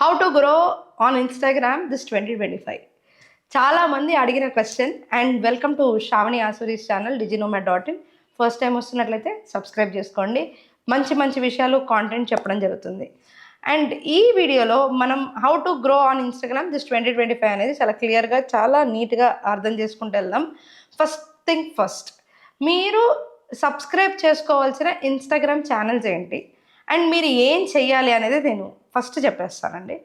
How to grow on Instagram this 2025. చాలా మంది అడిగిన question. And welcome to Sravani Asuri's channel DiginomaD.in. First time వస్తున్నట్లయితే subscribe చేసుకోండి. మంచి మంచి విషయాలు కాంటెంట్ చెప్పడం జరుగుతుంది. అండ్ ఈ వీడియోలో మనం how to grow on Instagram this 2025 అనేది చాలా క్లియర్గా, చాలా నీట్గా అర్థం చేసుకుంటూ వెళ్దాం. ఫస్ట్ థింగ్ ఫస్ట్, మీరు సబ్స్క్రైబ్ చేసుకోవాల్సిన ఇన్స్టాగ్రామ్ ఛానల్స్ ఏంటి అండ్ మీరు ఏం చెయ్యాలి అనేది నేను ఫస్ట్ చెప్పేస్తానండి.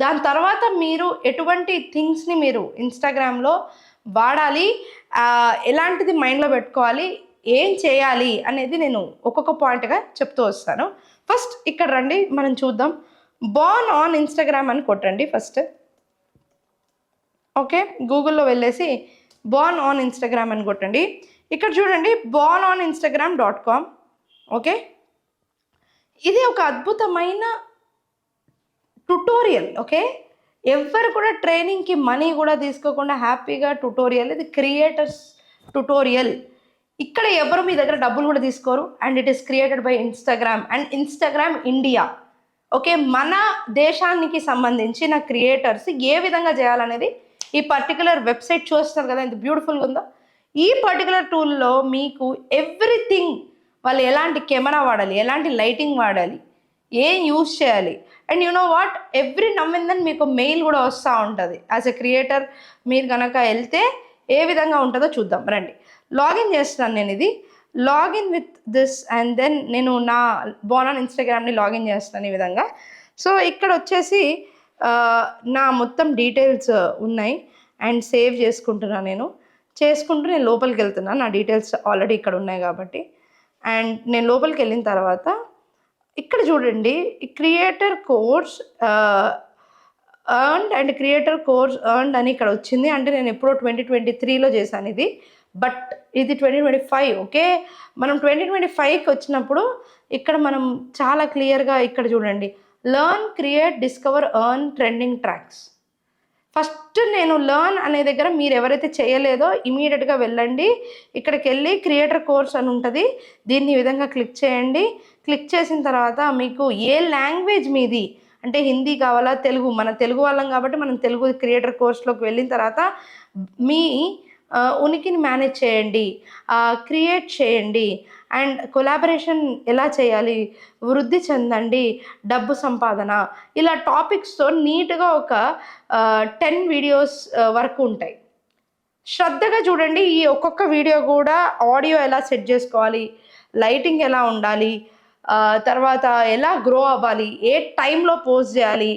దాని తర్వాత మీరు ఎటువంటి థింగ్స్ని మీరు ఇన్స్టాగ్రామ్లో వాడాలి, ఎలాంటిది మైండ్లో పెట్టుకోవాలి, ఏం చేయాలి అనేది నేను ఒక్కొక్క పాయింట్గా చెప్తూ వస్తాను. ఫస్ట్ ఇక్కడ రండి, మనం చూద్దాం. బోర్న్ ఆన్ ఇన్స్టాగ్రామ్ అని కొట్టండి ఫస్ట్. ఓకే, గూగుల్లో వెళ్ళేసి బోర్న్ ఆన్ ఇన్స్టాగ్రామ్ అని కొట్టండి. ఇక్కడ చూడండి, bornoninstagram.com. ఓకే, ఇది ఒక అద్భుతమైన ట్యుటోరియల్. ఓకే, ఎవ్వరు కూడా ట్రైనింగ్కి మనీ కూడా తీసుకోకుండా హ్యాపీగా ట్యుటోరియల్. ఇది క్రియేటర్స్ ట్యుటోరియల్. ఇక్కడ ఎవరు మీ దగ్గర డబ్బులు కూడా తీసుకోరు. And it is created by Instagram and Instagram India. Okay, మన దేశానికి సంబంధించిన క్రియేటర్స్ ఏ విధంగా చేయాలనేది ఈ పర్టికులర్ వెబ్సైట్ చూస్తున్నారు కదా, ఎంత బ్యూటిఫుల్గా ఉందో. ఈ పర్టికులర్ టూల్లో మీకు ఎవ్రీథింగ్, వాళ్ళు ఎలాంటి కెమెరా వాడాలి, ఎలాంటి లైటింగ్ వాడాలి, ఏం యూజ్ చేయాలి, and you know what, every నమ్మిందని మీకు మెయిల్ కూడా వస్తూ ఉంటుంది. యాజ్ ఎ క్రియేటర్ మీరు కనుక వెళ్తే ఏ విధంగా ఉంటుందో చూద్దాం రండి. లాగిన్ చేస్తున్నాను నేను. ఇది login with this and then నేను నా బోర్న్ ఆన్ ఇన్స్టాగ్రామ్ని లాగిన్ చేస్తాను ఈ విధంగా. సో ఇక్కడ వచ్చేసి నా మొత్తం డీటెయిల్స్ ఉన్నాయి అండ్ సేవ్ చేసుకుంటున్నాను. చేసుకుంటూ నేను లోపలికి వెళ్తున్నాను. నా డీటెయిల్స్ ఆల్రెడీ ఇక్కడ ఉన్నాయి కాబట్టి. అండ్ నేను లోపలికి వెళ్ళిన తర్వాత ఇక్కడ చూడండి, creator course earned and creator course earned అని ఇక్కడ వచ్చింది. అంటే నేను ఎప్పుడో 2023లో చేశాను ఇది, బట్ ఇది 2025. ఓకే, మనం 2025కి వచ్చినప్పుడు ఇక్కడ మనం చాలా క్లియర్గా ఇక్కడ చూడండి, learn, create, discover, earn, trending tracks. First నేను లెర్న్ అనే దగ్గర మీరు ఎవరైతే చేయలేదో ఇమీడియట్గా వెళ్ళండి. ఇక్కడికి వెళ్ళి క్రియేటర్ కోర్స్ అని ఉంటుంది, దీన్ని ఈ విధంగా క్లిక్ చేయండి. క్లిక్ చేసిన తర్వాత మీకు ఏ లాంగ్వేజ్ మీది, అంటే హిందీ కావాలా, తెలుగు, మన తెలుగు వాళ్ళం కాబట్టి మనం తెలుగు క్రియేటర్ కోర్స్లోకి వెళ్ళిన తర్వాత మీ ఉనికిని మేనేజ్ చేయండి, క్రియేట్ చేయండి, అండ్ కొలాబరేషన్ ఎలా చేయాలి, వృద్ధి చెందండి, డబ్బు సంపాదన, ఇలా టాపిక్స్తో నీట్గా ఒక 10 వీడియోస్ వరకు ఉంటాయి. శ్రద్ధగా చూడండి. ఈ ఒక్కొక్క వీడియో కూడా ఆడియో ఎలా సెట్ చేసుకోవాలి, లైటింగ్ ఎలా ఉండాలి, తర్వాత ఎలా గ్రో అవ్వాలి, ఏ టైంలో పోస్ట్ చేయాలి,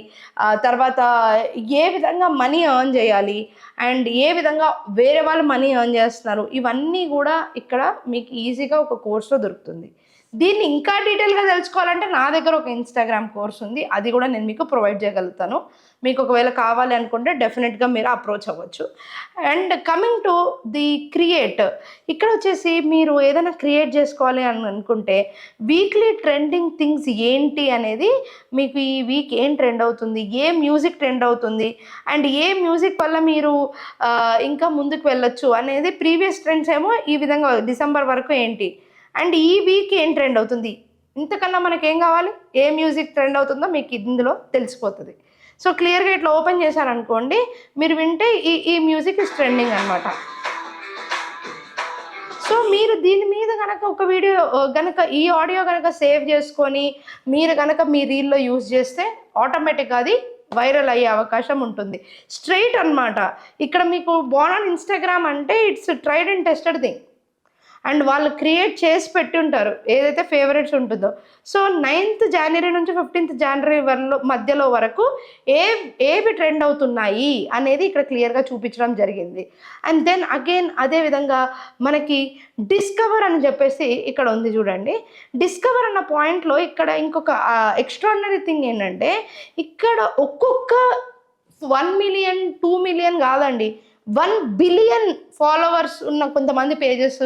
తర్వాత ఏ విధంగా మనీ ఎర్న్ చేయాలి, అండ్ ఏ విధంగా వేరే వాళ్ళు మనీ ఎర్న్ చేస్తున్నారు, ఇవన్నీ కూడా ఇక్కడ మీకు ఈజీగా ఒక కోర్సులో దొరుకుతుంది. దీన్ని ఇంకా డీటెయిల్గా తెలుసుకోవాలంటే నా దగ్గర ఒక ఇన్స్టాగ్రామ్ కోర్స్ ఉంది, అది కూడా నేను మీకు ప్రొవైడ్ చేయగలుగుతాను. మీకు ఒకవేళ కావాలి అనుకుంటే డెఫినెట్గా మీరు అప్రోచ్ అవ్వచ్చు. And coming to the create, ఇక్కడ వచ్చేసి మీరు ఏదైనా క్రియేట్ చేసుకోవాలి అని అనుకుంటే వీక్లీ ట్రెండింగ్ థింగ్స్ ఏంటి అనేది, మీకు ఈ వీక్ ఏం ట్రెండ్ అవుతుంది, ఏ మ్యూజిక్ ట్రెండ్ అవుతుంది, అండ్ ఏ మ్యూజిక్ వల్ల మీరు ఇంకా ముందుకు వెళ్ళొచ్చు అనేది. ప్రీవియస్ ట్రెండ్స్ ఏమో ఈ విధంగా డిసెంబర్ వరకు ఏంటి, అండ్ ఈ వీక్ ఏం ట్రెండ్ అవుతుంది, ఇంతకన్నా మనకేం కావాలి, ఏ మ్యూజిక్ ట్రెండ్ అవుతుందో మీకు ఇందులో తెలిసిపోతుంది. సో క్లియర్గా ఇట్లా ఓపెన్ చేశారనుకోండి, మీరు వింటే ఈ మ్యూజిక్ ఇస్ ట్రెండింగ్ అనమాట. సో మీరు దీని మీద కనుక ఒక వీడియో కనుక, ఈ ఆడియో కనుక సేవ్ చేసుకొని మీరు కనుక మీ రీల్లో యూజ్ చేస్తే ఆటోమేటిక్గా అది వైరల్ అయ్యే అవకాశం ఉంటుంది. స్ట్రైట్ అనమాట. ఇక్కడ మీకు బోర్న్ ఆన్ ఇన్స్టాగ్రామ్ అంటే it's tried and tested thing. And వాళ్ళు క్రియేట్ చేసి పెట్టి ఉంటారు ఏదైతే ఫేవరెట్స్ ఉంటుందో. సో 9th జనవరి నుంచి 15th జనవరి మధ్యలో వరకు ఏవి ట్రెండ్ అవుతున్నాయి అనేది ఇక్కడ క్లియర్గా చూపించడం జరిగింది. అండ్ దెన్ అగైన్ అదేవిధంగా మనకి డిస్కవర్ అని చెప్పేసి ఇక్కడ ఉంది చూడండి. డిస్కవర్ అన్న పాయింట్లో ఇక్కడ ఇంకొక ఎక్స్ట్రాడినరీ థింగ్ ఏంటంటే, ఇక్కడ ఒక్కొక్క 1 మిలియన్ 2 మిలియన్ కాదండి, 1 బిలియన్ ఫాలోవర్స్ ఉన్న కొంతమంది పేజెస్,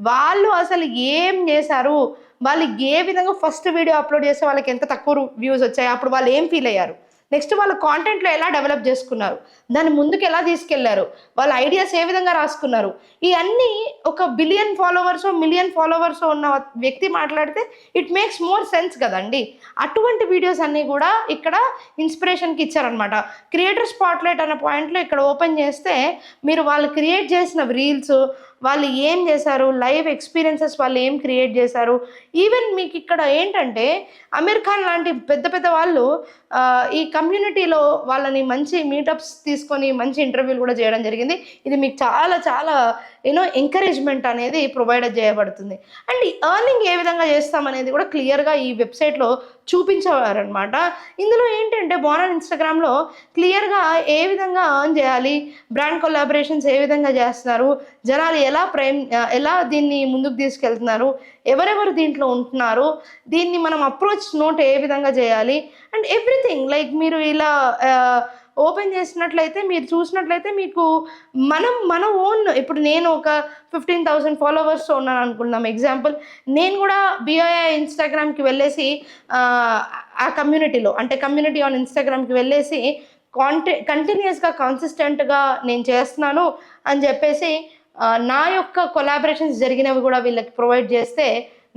వాళ్ళు అసలు ఏం చేశారు, వాళ్ళు ఏ విధంగా ఫస్ట్ వీడియో అప్లోడ్ చేస్తే వాళ్ళకి ఎంత తక్కువ వ్యూస్ వచ్చాయి, అప్పుడు వాళ్ళు ఏం ఫీల్ అయ్యారు. నెక్స్ట్ వాళ్ళ కాంటెంట్లో ఎలా డెవలప్ చేసుకున్నారు, దాన్ని ముందుకు ఎలా తీసుకెళ్లారు, వాళ్ళ ఐడియాస్ ఏ విధంగా రాసుకున్నారు, ఇవన్నీ ఒక బిలియన్ ఫాలోవర్స్ మిలియన్ ఫాలోవర్స్ ఉన్న వ్యక్తి మాట్లాడితే ఇట్ మేక్స్ మోర్ సెన్స్ కదండి. అటువంటి వీడియోస్ అన్నీ కూడా ఇక్కడ ఇన్స్పిరేషన్కి ఇచ్చారనమాట. క్రియేటర్ స్పాట్లైట్ అనే పాయింట్లో ఇక్కడ ఓపెన్ చేస్తే మీరు వాళ్ళు క్రియేట్ చేసిన రీల్స్, వాళ్ళు ఏం చేశారు, లైవ్ ఎక్స్పీరియన్సెస్ వాళ్ళు ఏం క్రియేట్ చేశారు. ఈవెన్ మీకు ఇక్కడ ఏంటంటే అమీర్ ఖాన్ లాంటి పెద్ద పెద్ద వాళ్ళు ఈ కమ్యూనిటీలో వాళ్ళని మంచి మీటప్స్ తీసుకొని మంచి ఇంటర్వ్యూలు కూడా చేయడం జరిగింది. ఇది మీకు చాలా చాలా ఎంకరేజ్మెంట్ అనేది ప్రొవైడ్ చేయబడుతుంది. అండ్ ఈ ఎర్నింగ్ ఏ విధంగా చేస్తామనేది కూడా క్లియర్గా ఈ వెబ్సైట్లో చూపించేవారనమాట. ఇందులో ఏంటంటే బోనాన్ ఇన్స్టాగ్రామ్లో క్లియర్గా ఏ విధంగా ఎర్న్ చేయాలి, బ్రాండ్ కొలాబరేషన్స్ ఏ విధంగా చేస్తున్నారు, జనాలు ఎలా దీన్ని ముందుకు తీసుకెళ్తున్నారు, ఎవరెవరు దీంట్లో ఉంటున్నారు, దీన్ని మనం అప్రోచ్ నోట్ ఏ విధంగా చేయాలి అండ్ ఎవ్రీథింగ్. లైక్ మీరు ఇలా ఓపెన్ చేసినట్లయితే మీరు చూసినట్లయితే మీకు మన ఓన్, ఇప్పుడు నేను ఒక 15,000 ఫాలోవర్స్ ఉన్నాను అనుకుందాం ఎగ్జాంపుల్. నేను కూడా బిఐఐ ఇన్స్టాగ్రామ్కి వెళ్ళేసి ఆ కమ్యూనిటీలో అంటే కమ్యూనిటీ ఆన్ ఇన్స్టాగ్రామ్కి వెళ్ళేసి కంటిన్యూస్గా కన్సిస్టెంట్గా నేను చేస్తున్నాను అని చెప్పేసి నా యొక్క కొలాబరేషన్స్ జరిగినవి కూడా వీళ్ళకి ప్రొవైడ్ చేస్తే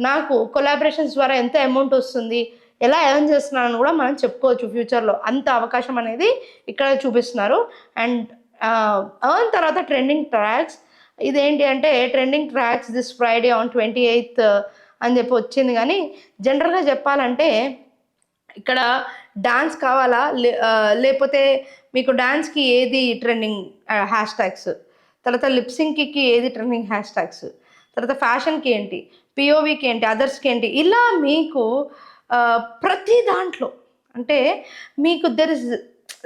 నాకు కొలాబరేషన్స్ ద్వారా ఎంత అమౌంట్ వస్తుంది, ఎలా ఎర్న్ చేస్తున్నారని కూడా మనం చెప్పుకోవచ్చు ఫ్యూచర్లో. అంత అవకాశం అనేది ఇక్కడ చూపిస్తున్నారు. అండ్ ఎర్న్ తర్వాత ట్రెండింగ్ ట్రాక్స్, ఇదేంటి అంటే trending tracks this Friday on 28th అని చెప్పి వచ్చింది. కానీ జనరల్గా చెప్పాలంటే ఇక్కడ డాన్స్ కావాలా, లేకపోతే మీకు డాన్స్కి ఏది ట్రెండింగ్ హ్యాష్ ట్యాగ్స్, తర్వాత లిప్సింగ్కి ఏది ట్రెండింగ్ హ్యాష్ ట్యాగ్స్, తర్వాత ఫ్యాషన్కి ఏంటి, పిఓవికి ఏంటి, అదర్స్కి ఏంటి, ఇలా మీకు ప్రతి దాంట్లో అంటే మీకు దెర్ ఇస్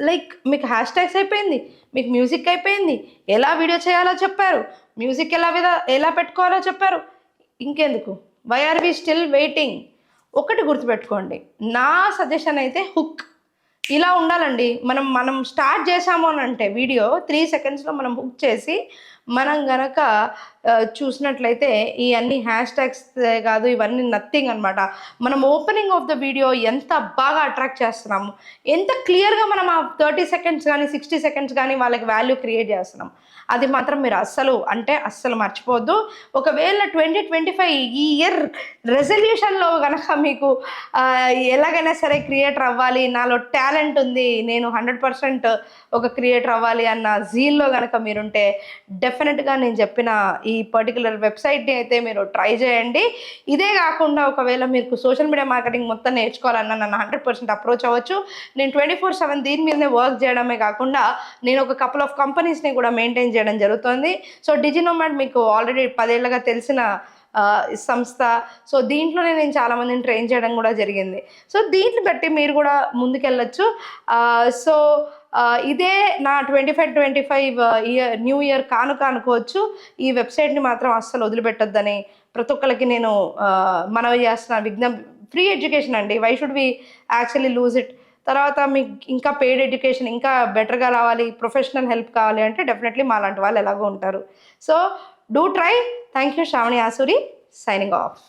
లైక్ మీకు హ్యాష్ ట్యాగ్స్ అయిపోయింది, మీకు మ్యూజిక్ అయిపోయింది, ఎలా వీడియో చేయాలో చెప్పారు, మ్యూజిక్ ఎలా పెట్టుకోవాలో చెప్పారు. ఇంకెందుకు, why are we still waiting? ఒకటి గుర్తుపెట్టుకోండి, నా సజెషన్ అయితే హుక్ ఇలా ఉండాలండి. మనం స్టార్ట్ చేసాము అని అంటే వీడియో 3 secondsలో మనం హుక్ చేసి మనం గనక చూసినట్లయితే ఈ అన్ని హ్యాష్ ట్యాగ్స్ కాదు, ఇవన్నీ నథింగ్ అనమాట. మనం ఓపెనింగ్ ఆఫ్ ద వీడియో ఎంత బాగా అట్రాక్ట్ చేస్తున్నాము, ఎంత క్లియర్గా మనం ఆ 30 seconds కానీ 60 seconds కానీ వాళ్ళకి వాల్యూ క్రియేట్ చేస్తున్నాం, అది మాత్రం మీరు అస్సలు మర్చిపోవద్దు. ఒకవేళ 2025 ఈ ఇయర్ రెజల్యూషన్లో కనుక మీకు ఎలాగైనా సరే క్రియేటర్ అవ్వాలి, నాలో టాలెంట్ ఉంది, నేను 100% ఒక క్రియేటర్ అవ్వాలి అన్న జీల్లో కనుక మీరుంటే డెఫినెట్గా నేను చెప్పిన ఈ పర్టికులర్ వెబ్సైట్ని అయితే మీరు ట్రై చేయండి. ఇదే కాకుండా ఒకవేళ మీకు సోషల్ మీడియా మార్కెటింగ్ మొత్తం నేర్చుకోవాలన్నా నన్ను 100% అప్రోచ్ అవ్వచ్చు. నేను 24/7 దీని మీదనే వర్క్ చేయడమే కాకుండా నేను ఒక కపుల్ ఆఫ్ కంపెనీస్ని కూడా మెయింటైన్ చేయడం జరుగుతుంది. సో డిజినోమాడ్ మీకు ఆల్రెడీ 10 ఏళ్ళగా తెలిసిన సంస్థ. సో దీంట్లోనే నేను చాలామందిని ట్రైన్ చేయడం కూడా జరిగింది. సో దీన్ని బట్టి మీరు కూడా ముందుకెళ్ళచ్చు. సో ఇదే నా 25 ఇయర్ న్యూ ఇయర్ కానుక అనుకోవచ్చు. ఈ వెబ్సైట్ని మాత్రం అస్సలు వదిలిపెట్టొద్దని ప్రతి ఒక్కరికి నేను మనవి చేస్తున్న ఫ్రీ ఎడ్యుకేషన్ అండి. Why should we actually lose it? తర్వాత మీకు ఇంకా పెయిడ్ ఎడ్యుకేషన్ ఇంకా బెటర్గా రావాలి, ప్రొఫెషనల్ హెల్ప్ కావాలి అంటే డెఫినెట్లీ మాలాంటి వాళ్ళు ఎలాగో ఉంటారు. So do try. Thank you. Shravani Asuri signing of.